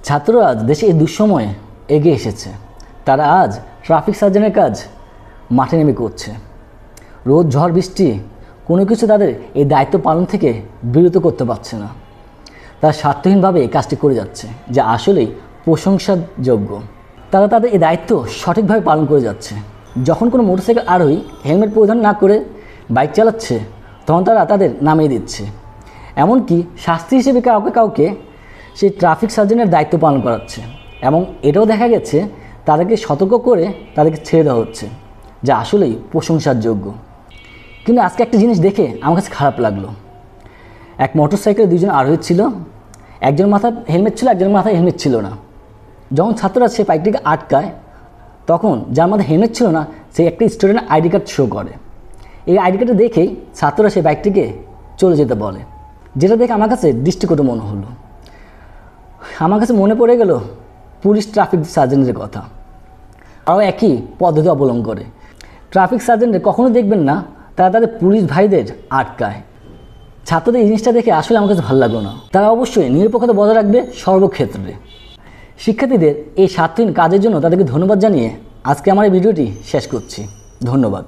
ছাত্ররা আজ দেশে এই দুঃসময়ে এগিয়ে এসেছে। তারা আজ ট্রাফিক সার্জনের কাজ মাঠে নেমে করছে। রোদ ঝড় বৃষ্টি কোনো কিছু তাদের এই দায়িত্ব পালন থেকে বিরত করতে পারছে না। তারা স্বার্থহীনভাবে এই কাজটি করে যাচ্ছে, যা আসলেই প্রশংসার যোগ্য। তারা তাদের এই দায়িত্ব সঠিকভাবে পালন করে যাচ্ছে। যখন কোনো মোটরসাইকেল আরোহী হেলমেট পরিধান না করে বাইক চালাচ্ছে, তখন তারা তাদের নামিয়ে দিচ্ছে। এমনকি শাস্তি হিসেবে কাউকে সেই ট্রাফিক সার্জনের দায়িত্ব পালন করাচ্ছে। এবং এটাও দেখা গেছে তাদেরকে সতর্ক করে তাদেরকে ছেড়ে দেওয়া হচ্ছে, যা আসলেই প্রশংসার যোগ্য। কিন্তু আজকে একটা জিনিস দেখে আমার কাছে খারাপ লাগলো। এক মোটরসাইকেলে দুজন আরোহী ছিল, একজন মাথায় হেলমেট ছিল, একজনের মাথায় হেলমেট ছিল না। যখন ছাত্ররা সেই বাইকটিকে আটকায়, তখন যার মাথায় হেলমেট ছিল না সে একটা স্টুডেন্ট আইডি কার্ড শো করে। এই আইডি কার্ডটা দেখেই ছাত্ররা সেই বাইকটিকে চলে যেতে বলে, যেটা দেখে আমার কাছে দৃষ্টিকটু মনে হলো। আমার কাছে মনে পড়ে গেল পুলিশ ট্রাফিক সার্জেন্টের কথা। তারাও একই পদ্ধতি অবলম্বন করে। ট্রাফিক সার্জেন্টে কখনো দেখবেন না তারা তাদের পুলিশ ভাইদের আটকায়। ছাত্রদের এই জিনিসটা দেখে আসলে আমার কাছে ভালো লাগলো না। তারা অবশ্যই নিরপেক্ষতা বজায় রাখবে সর্বক্ষেত্রে। শিক্ষার্থীদের এই স্বার্থহীন কাজের জন্য তাদেরকে ধন্যবাদ জানিয়ে আজকে আমার এই ভিডিওটি শেষ করছি। ধন্যবাদ।